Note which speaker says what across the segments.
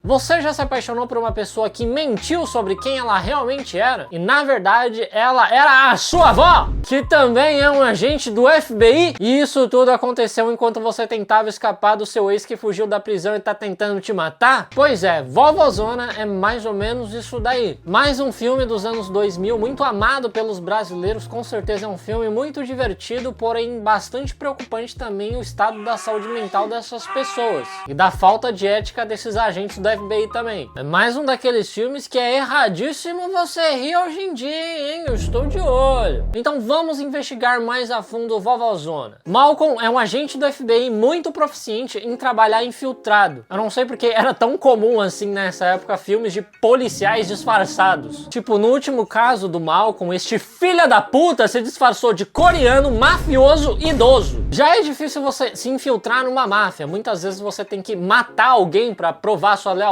Speaker 1: Você já se apaixonou por uma pessoa que mentiu sobre quem ela realmente era? E na verdade, ela era a sua avó, que também é um agente do FBI? E isso tudo aconteceu enquanto você tentava escapar do seu ex que fugiu da prisão e tá tentando te matar? Pois é, Vovózona é mais ou menos isso daí. Mais um filme dos anos 2000, muito amado pelos brasileiros, com certeza é um filme muito divertido, porém bastante preocupante também o estado da saúde mental dessas pessoas. E da falta de ética desses agentes do FBI também. É mais um daqueles filmes que é erradíssimo você rir hoje em dia, hein? Eu estou de olho. Então vamos investigar mais a fundo o Vovózona. Malcolm é um agente do FBI muito proficiente em trabalhar infiltrado. Eu não sei porque era tão comum assim nessa época filmes de policiais disfarçados. Tipo, no último caso do Malcolm, este filho da puta se disfarçou de coreano, mafioso, idoso. Já é difícil você se infiltrar numa máfia. Muitas vezes você tem que matar alguém pra provar sua lealdade.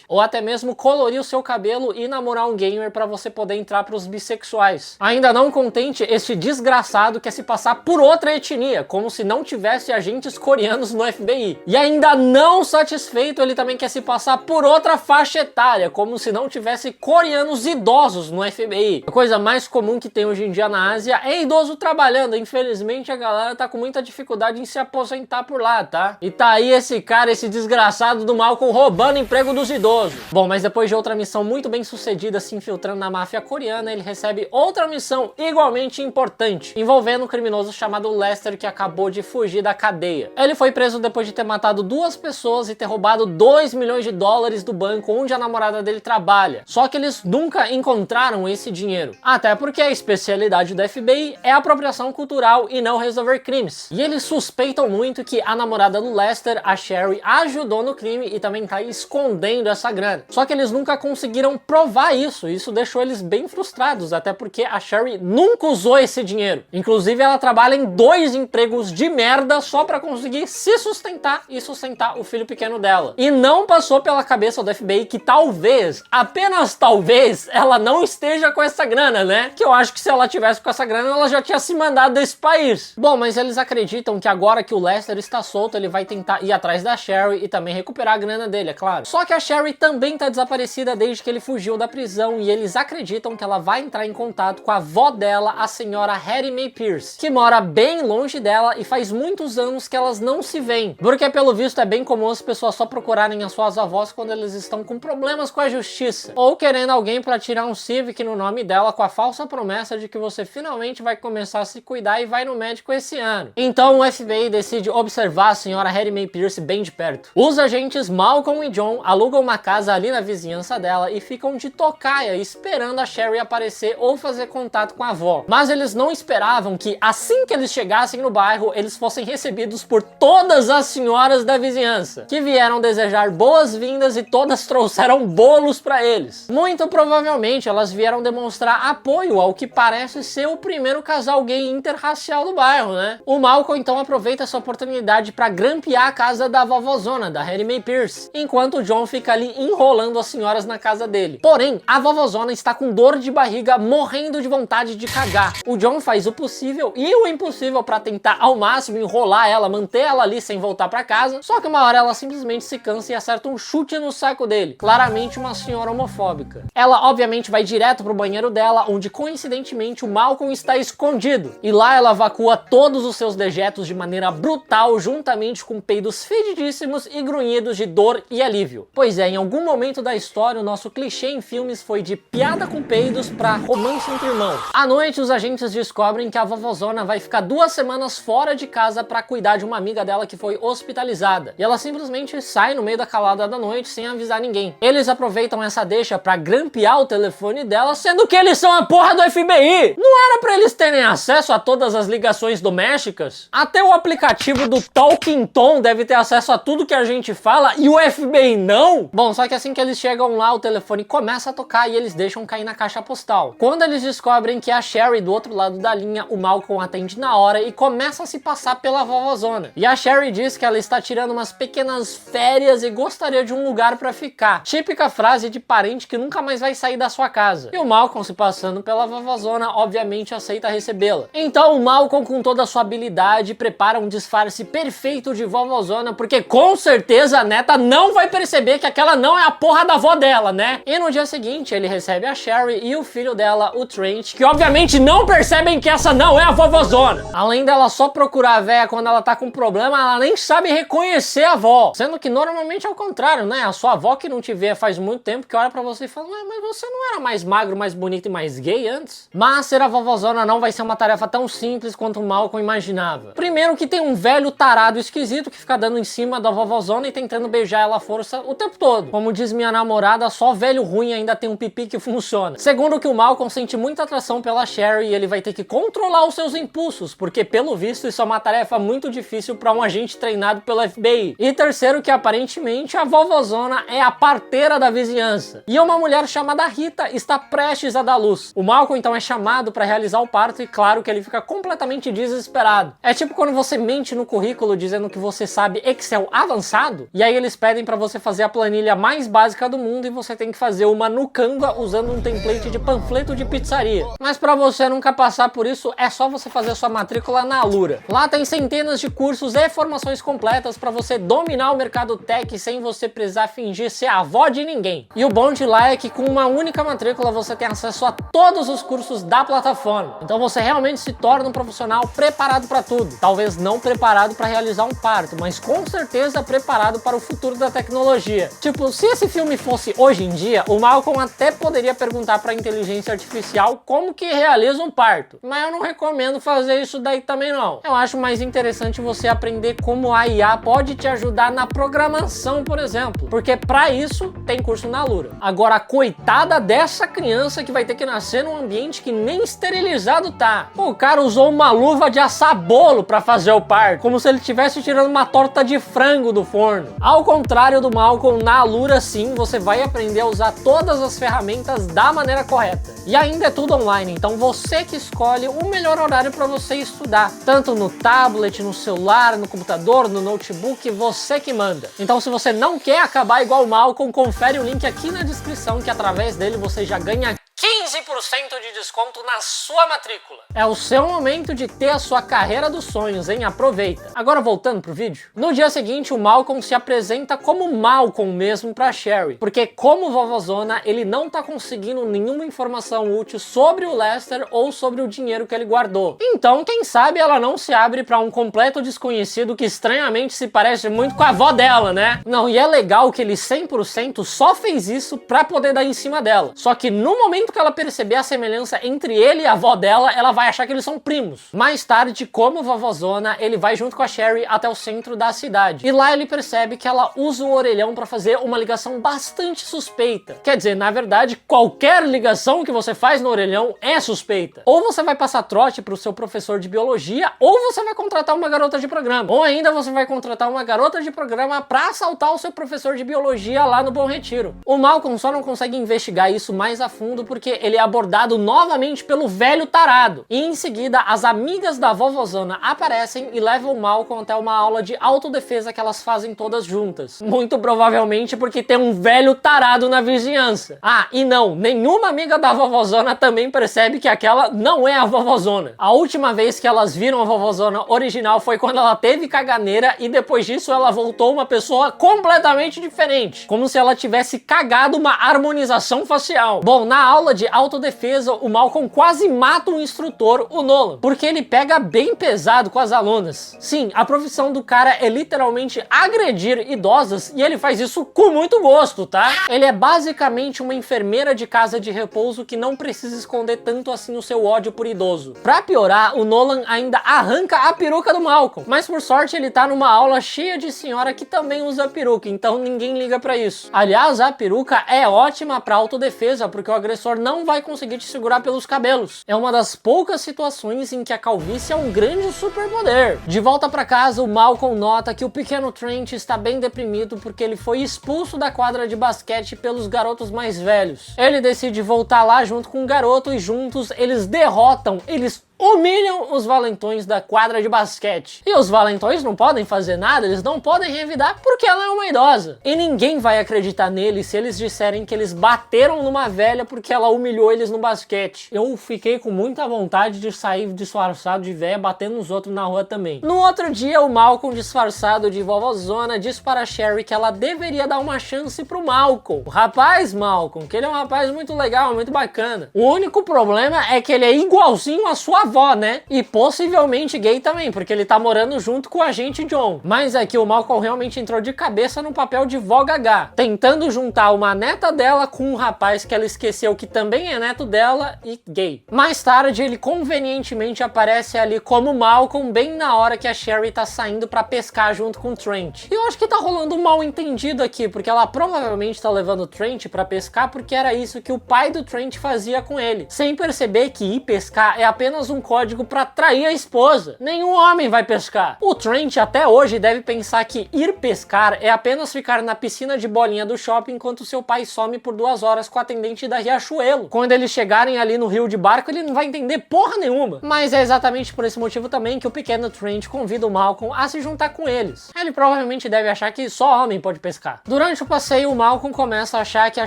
Speaker 1: Ou até mesmo colorir o seu cabelo e namorar um gamer pra você poder entrar pros bissexuais. Ainda não contente, este desgraçado quer se passar por outra etnia, como se não tivesse agentes coreanos no FBI. E ainda não satisfeito, ele também quer se passar por outra faixa etária, como se não tivesse coreanos idosos no FBI. A coisa mais comum que tem hoje em dia na Ásia é idoso trabalhando. Infelizmente a galera tá com muita dificuldade em se aposentar por lá, tá? E tá aí esse cara, esse desgraçado do Malcolm roubando emprego dos idosos. Bom, mas depois de outra missão muito bem sucedida se infiltrando na máfia coreana, ele recebe outra missão igualmente importante, envolvendo um criminoso chamado Lester que acabou de fugir da cadeia. Ele foi preso depois de ter matado 2 pessoas e ter roubado 2 milhões de dólares do banco onde a namorada dele trabalha. Só que eles nunca encontraram esse dinheiro. Até porque a especialidade do FBI é apropriação cultural e não resolver crimes. E eles suspeitam muito que a namorada do Lester, a Sherry, ajudou no crime e também tá escondendo essa grana. Só que eles nunca conseguiram provar isso. Isso deixou eles bem frustrados, até porque a Sherry nunca usou esse dinheiro. Inclusive ela trabalha em 2 empregos de merda só pra conseguir se sustentar e sustentar o filho pequeno dela. E não passou pela cabeça do FBI que talvez, apenas talvez, ela não esteja com essa grana, né? Que eu acho que se ela tivesse com essa grana, ela já tinha se mandado desse país. Bom, mas eles acreditam que agora que o Lester está solto, ele vai tentar ir atrás da Sherry e também recuperar a grana dele, é claro. Só que a Sherry também tá desaparecida desde que ele fugiu da prisão e eles acreditam que ela vai entrar em contato com a avó dela, a senhora Hattie Mae Pierce, que mora bem longe dela e faz muitos anos que elas não se veem. Porque pelo visto é bem comum as pessoas só procurarem as suas avós quando eles estão com problemas com a justiça, ou querendo alguém para tirar um Civic no nome dela com a falsa promessa de que você finalmente vai começar a se cuidar e vai no médico esse ano. Então o FBI decide observar a senhora Hattie Mae Pierce bem de perto. Os agentes Malcolm e John alugam uma casa ali na vizinhança dela e ficam de tocaia esperando a Sherry aparecer ou fazer contato com a avó. Mas eles não esperavam que assim que eles chegassem no bairro, eles fossem recebidos por todas as senhoras da vizinhança, que vieram desejar boas-vindas e todas trouxeram bolos para eles. Muito provavelmente elas vieram demonstrar apoio ao que parece ser o primeiro casal gay interracial do bairro, né? O Malcolm então aproveita essa oportunidade para grampear a casa da vovózona, da Hattie Mae Pierce, enquanto o John fica ali enrolando as senhoras na casa dele. Porém, a vovózona está com dor de barriga, morrendo de vontade de cagar. O John faz o possível e o impossível para tentar ao máximo enrolar ela, manter ela ali sem voltar para casa, só que uma hora ela simplesmente se cansa e acerta um chute no saco dele. Claramente uma senhora homofóbica. Ela obviamente vai direto pro banheiro dela, onde coincidentemente o Malcolm está escondido. E lá ela evacua todos os seus dejetos de maneira brutal, juntamente com peidos fedidíssimos e grunhidos de dor e alívio. Pois é, em algum momento da história o nosso clichê em filmes foi de piada com peidos pra romance entre irmãos. À noite os agentes descobrem que a vovózona vai ficar 2 semanas fora de casa pra cuidar de uma amiga dela que foi hospitalizada. E ela simplesmente sai no meio da calada da noite sem avisar ninguém. Eles aproveitam essa deixa pra grampear o telefone dela, sendo que eles são a porra do FBI! Não era pra eles terem acesso a todas as ligações domésticas? Até o aplicativo do Talking Tom deve ter acesso a tudo que a gente fala e o FBI não? Bom, só que assim que eles chegam lá, o telefone começa a tocar e eles deixam cair na caixa postal. Quando eles descobrem que é a Sherry do outro lado da linha, o Malcolm atende na hora e começa a se passar pela vovózona. E a Sherry diz que ela está tirando umas pequenas férias e gostaria de um lugar pra ficar. Típica frase de parente que nunca mais vai sair da sua casa. E o Malcolm, se passando pela vovózona, obviamente aceita recebê-la. Então o Malcolm, com toda a sua habilidade, prepara um disfarce perfeito de vovózona, porque com certeza a neta não vai perceber perceber que aquela não é a porra da avó dela, né? E no dia seguinte, ele recebe a Sherry e o filho dela, o Trent, que obviamente não percebem que essa não é a vovozona. Além dela só procurar a véia quando ela tá com problema, ela nem sabe reconhecer a avó. Sendo que normalmente é o contrário, né? A sua avó que não te vê faz muito tempo, que olha pra você e fala, ué, mas você não era mais magro, mais bonito e mais gay antes? Mas ser a vovozona não vai ser uma tarefa tão simples quanto o Malcolm imaginava. Primeiro que tem um velho tarado esquisito que fica dando em cima da vovozona e tentando beijar ela à força o tempo todo. Como diz minha namorada, só velho ruim ainda tem um pipi que funciona. Segundo que o Malcolm sente muita atração pela Sherry e ele vai ter que controlar os seus impulsos, porque pelo visto isso é uma tarefa muito difícil para um agente treinado pelo FBI. E terceiro que aparentemente a vovozona é a parteira da vizinhança. E uma mulher chamada Rita está prestes a dar luz. O Malcolm então é chamado para realizar o parto e claro que ele fica completamente desesperado. É tipo quando você mente no currículo dizendo que você sabe Excel avançado e aí eles pedem para você fazer a planilha mais básica do mundo e você tem que fazer uma no Canva usando um template de panfleto de pizzaria. Mas para você nunca passar por isso, é só você fazer sua matrícula na Alura. Lá tem centenas de cursos e formações completas para você dominar o mercado tech sem você precisar fingir ser a avó de ninguém. E o bom de lá é que com uma única matrícula você tem acesso a todos os cursos da plataforma. Então você realmente se torna um profissional preparado para tudo. Talvez não preparado para realizar um parto, mas com certeza preparado para o futuro da tecnologia. Tipo, se esse filme fosse hoje em dia, o Malcolm até poderia perguntar para a inteligência artificial como que realiza um parto. Mas eu não recomendo fazer isso daí também não. Eu acho mais interessante você aprender como a IA pode te ajudar na programação, por exemplo. Porque para isso tem curso na Alura. Agora, coitada dessa criança que vai ter que nascer num ambiente que nem esterilizado tá. O cara usou uma luva de assar bolo para fazer o parto, como se ele estivesse tirando uma torta de frango do forno. Ao contrário do Malcolm, na Alura sim, você vai aprender a usar todas as ferramentas da maneira correta. E ainda é tudo online, então você que escolhe o melhor horário para você estudar. Tanto no tablet, no celular, no computador, no notebook, você que manda. Então se você não quer acabar igual o Malcolm, confere o link aqui na descrição que através dele você já ganha 15% de desconto na sua matrícula. É o seu momento de ter a sua carreira dos sonhos, hein? Aproveita. Agora voltando pro vídeo. No dia seguinte, o Malcolm se apresenta como Malcolm mesmo pra Sherry, porque como vovozona, ele não tá conseguindo nenhuma informação útil sobre o Lester ou sobre o dinheiro que ele guardou. Então, quem sabe ela não se abre pra um completo desconhecido que estranhamente se parece muito com a avó dela, né? Não, e é legal que ele 100% só fez isso pra poder dar em cima dela. Só que no momento que ela perceber a semelhança entre ele e a avó dela, ela vai achar que eles são primos. Mais tarde, como vovozona, ele vai junto com a Sherry até o centro da cidade. E lá ele percebe que ela usa o orelhão para fazer uma ligação bastante suspeita. Quer dizer, na verdade, qualquer ligação que você faz no orelhão é suspeita. Ou você vai passar trote pro seu professor de biologia, ou você vai contratar uma garota de programa. Ou ainda você vai contratar uma garota de programa para assaltar o seu professor de biologia lá no Bom Retiro. O Malcolm só não consegue investigar isso mais a fundo porque ele é abordado novamente pelo velho tarado. E em seguida, as amigas da vovozona aparecem e levam o Malcolm até uma aula de autodefesa que elas fazem todas juntas. Muito provavelmente porque tem um velho tarado na vizinhança. Ah, e não, nenhuma amiga da vovozona também percebe que aquela não é a vovozona. A última vez que elas viram a vovozona original foi quando ela teve caganeira e depois disso ela voltou uma pessoa completamente diferente. Como se ela tivesse cagado uma harmonização facial. Bom, na aula de autodefesa, o Malcolm quase mata o instrutor, o Nolan, porque ele pega bem pesado com as alunas. Sim, a profissão do cara é literalmente agredir idosas e ele faz isso com muito gosto, tá? Ele é basicamente uma enfermeira de casa de repouso que não precisa esconder tanto assim o seu ódio por idoso. Pra piorar, o Nolan ainda arranca a peruca do Malcolm, mas por sorte ele tá numa aula cheia de senhora que também usa peruca, então ninguém liga pra isso. Aliás, a peruca é ótima pra autodefesa, porque o agressor não vai conseguir te segurar pelos cabelos. É uma das poucas situações em que a calvície é um grande superpoder. De volta pra casa, o Malcolm nota que o pequeno Trent está bem deprimido porque ele foi expulso da quadra de basquete pelos garotos mais velhos. Ele decide voltar lá junto com o garoto e juntos eles derrotam, eles humilham os valentões da quadra de basquete. E os valentões não podem fazer nada, eles não podem revidar porque ela é uma idosa. E ninguém vai acreditar neles se eles disserem que eles bateram numa velha porque ela humilhou eles no basquete. Eu fiquei com muita vontade de sair disfarçado de velha batendo nos outros na rua também. No outro dia, o Malcolm, disfarçado de vovózona, diz para a Sherry que ela deveria dar uma chance pro Malcolm. O rapaz Malcolm, que ele é um rapaz muito legal, muito bacana. O único problema é que ele é igualzinho a sua avó, né? E possivelmente gay também, porque ele tá morando junto com o agente John. Mas é que o Malcolm realmente entrou de cabeça no papel de vó Gagá, tentando juntar uma neta dela com um rapaz que ela esqueceu que também é neto dela e gay. Mais tarde, ele convenientemente aparece ali como Malcolm bem na hora que a Sherry tá saindo pra pescar junto com o Trent. E eu acho que tá rolando um mal entendido aqui, porque ela provavelmente tá levando o Trent pra pescar porque era isso que o pai do Trent fazia com ele, sem perceber que ir pescar é apenas um código pra atrair a esposa. Nenhum homem vai pescar. O Trent até hoje deve pensar que ir pescar é apenas ficar na piscina de bolinha do shopping enquanto seu pai some por 2 horas com a atendente da Riachuelo. Quando eles chegarem ali no rio de barco, ele não vai entender porra nenhuma. Mas é exatamente por esse motivo também que o pequeno Trent convida o Malcolm a se juntar com eles. Ele provavelmente deve achar que só homem pode pescar. Durante o passeio, o Malcolm começa a achar que a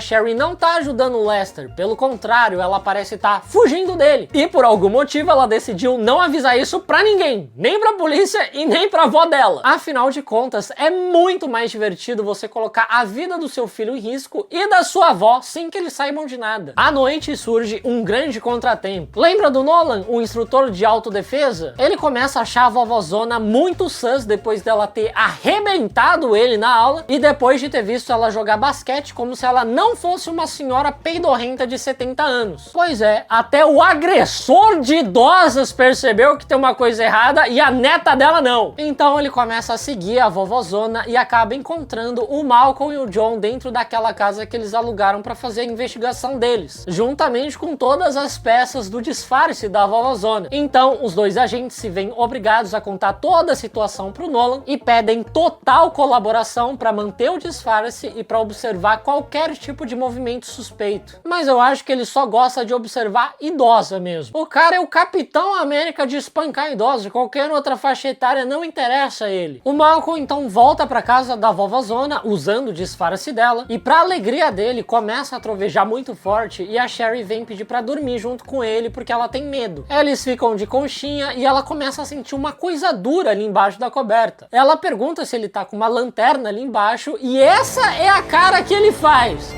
Speaker 1: Sherry não tá ajudando o Lester. Pelo contrário, ela parece estar fugindo dele. E por algum motivo, ela decidiu não avisar isso pra ninguém. Nem pra polícia e nem pra avó dela. Afinal de contas, é muito mais divertido você colocar a vida do seu filho em risco e da sua avó sem que eles saibam de nada. À noite surge um grande contratempo. Lembra do Nolan, o instrutor de autodefesa? Ele começa a achar a vovózona muito sus depois dela ter arrebentado ele na aula e depois de ter visto ela jogar basquete como se ela não fosse uma senhora peidorrenta de 70 anos. Pois é, até o agressor de idosas percebeu que tem uma coisa errada e a neta dela não. Então ele começa a seguir a vovózona e acaba encontrando o Malcolm e o John dentro daquela casa que eles alugaram para fazer a investigação deles, juntamente com todas as peças do disfarce da vovózona. Então os dois agentes se veem obrigados a contar toda a situação pro Nolan e pedem total colaboração para manter o disfarce e para observar qualquer tipo de movimento suspeito. Mas eu acho que ele só gosta de observar idosa mesmo. O cara é o Capitão América de espancar idosos, qualquer outra faixa etária não interessa a ele. O Malcolm então volta para casa da vovózona usando o disfarce dela e para alegria dele começa a trovejar muito forte e a Sherry vem pedir para dormir junto com ele porque ela tem medo. Eles ficam de conchinha e ela começa a sentir uma coisa dura ali embaixo da coberta. Ela pergunta se ele tá com uma lanterna ali embaixo e essa é a cara que ele faz.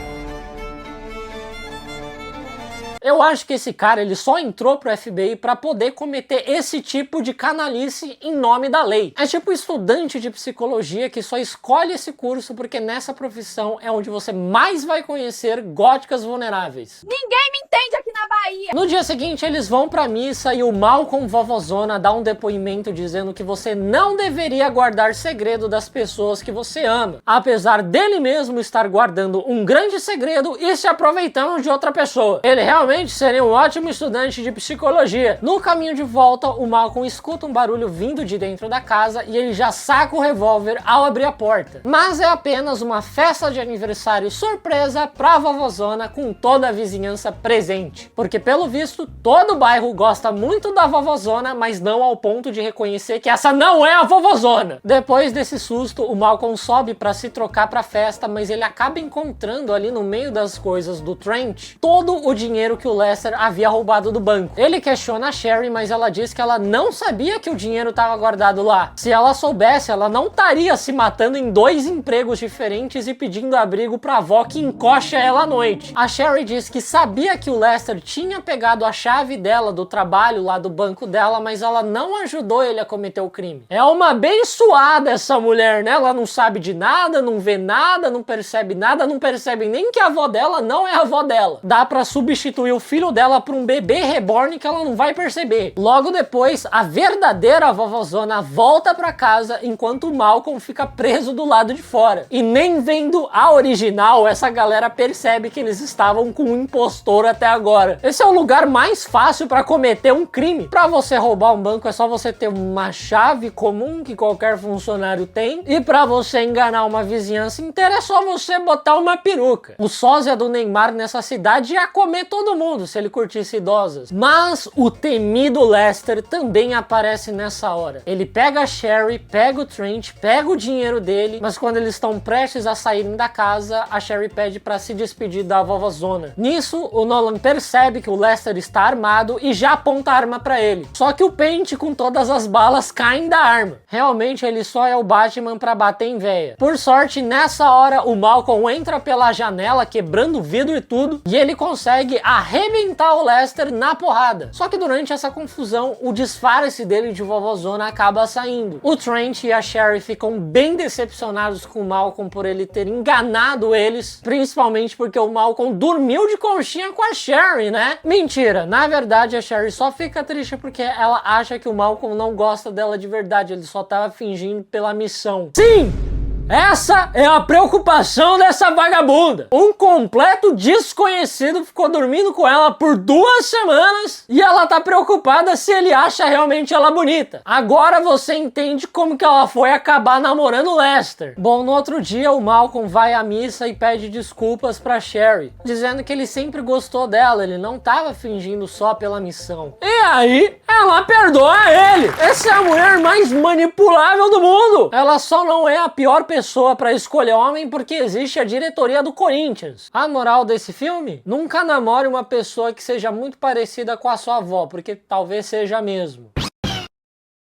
Speaker 1: Eu acho que esse cara ele só entrou pro FBI para poder cometer esse tipo de canalice em nome da lei. É tipo estudante de psicologia que só escolhe esse curso porque nessa profissão é onde você mais vai conhecer góticas vulneráveis.
Speaker 2: Ninguém me entende aqui na Bahia!
Speaker 1: No dia seguinte eles vão pra missa e o Malcolm vovózona dá um depoimento dizendo que você não deveria guardar segredo das pessoas que você ama, apesar dele mesmo estar guardando um grande segredo e se aproveitando de outra pessoa. Ele realmente seria um ótimo estudante de psicologia. No caminho de volta, o Malcolm escuta um barulho vindo de dentro da casa e ele já saca o revólver ao abrir a porta. Mas é apenas uma festa de aniversário surpresa pra vovózona com toda a vizinhança presente. Porque pelo visto, todo o bairro gosta muito da vovózona, mas não ao ponto de reconhecer que essa não é a vovózona. Depois desse susto, o Malcolm sobe pra se trocar pra festa, mas ele acaba encontrando ali no meio das coisas do Trent todo o dinheiro que o Lester havia roubado do banco. Ele questiona a Sherry, mas ela diz que ela não sabia que o dinheiro estava guardado lá. Se ela soubesse, ela não estaria se matando em 2 empregos diferentes e pedindo abrigo pra avó que encoxa ela à noite. A Sherry diz que sabia que o Lester tinha pegado a chave dela do trabalho lá do banco dela, mas ela não ajudou ele a cometer o crime. É uma abençoada essa mulher, né? Ela não sabe de nada, não vê nada, não percebe nada, não percebe nem que a avó dela não é a avó dela. Dá pra substituir o filho dela por um bebê reborn que ela não vai perceber. Logo depois, a verdadeira vovózona volta pra casa enquanto o Malcolm fica preso do lado de fora. E nem vendo a original, essa galera percebe que eles estavam com um impostor até agora. Esse é o lugar mais fácil para cometer um crime. Para você roubar um banco é só você ter uma chave comum que qualquer funcionário tem, e para você enganar uma vizinhança inteira é só você botar uma peruca. O sósia do Neymar nessa cidade ia comer todo mundo se ele curtisse idosas. Mas o temido Lester também aparece nessa hora. Ele pega a Sherry, pega o Trent, pega o dinheiro dele, mas quando eles estão prestes a saírem da casa, a Sherry pede para se despedir da vovózona. Nisso, o Nolan percebe que o Lester está armado e já aponta a arma para ele. Só que o pente com todas as balas caem da arma. Realmente ele só é o Batman para bater em véia. Por sorte, nessa hora o Malcolm entra pela janela quebrando vidro e tudo, e ele consegue arrebentar o Lester na porrada. Só que durante essa confusão, o disfarce dele de vovózona acaba saindo. O Trent e a Sherry ficam bem decepcionados com o Malcolm por ele ter enganado eles, principalmente porque o Malcolm dormiu de conchinha com a Sherry, né? Mentira, na verdade a Sherry só fica triste porque ela acha que o Malcolm não gosta dela de verdade, ele só tava fingindo pela missão. Sim! Essa é a preocupação dessa vagabunda. Um completo desconhecido ficou dormindo com ela por 2 semanas e ela tá preocupada se ele acha realmente ela bonita. Agora você entende como que ela foi acabar namorando o Lester. Bom, no outro dia o Malcolm vai à missa e pede desculpas pra Sherry, dizendo que ele sempre gostou dela, ele não tava fingindo só pela missão. E aí, ela perdoa ele. Essa é a mulher mais manipulável do mundo. Ela só não é a pior pessoa para escolher homem porque existe a diretoria do Corinthians. A moral desse filme? Nunca namore uma pessoa que seja muito parecida com a sua avó, porque talvez seja mesmo.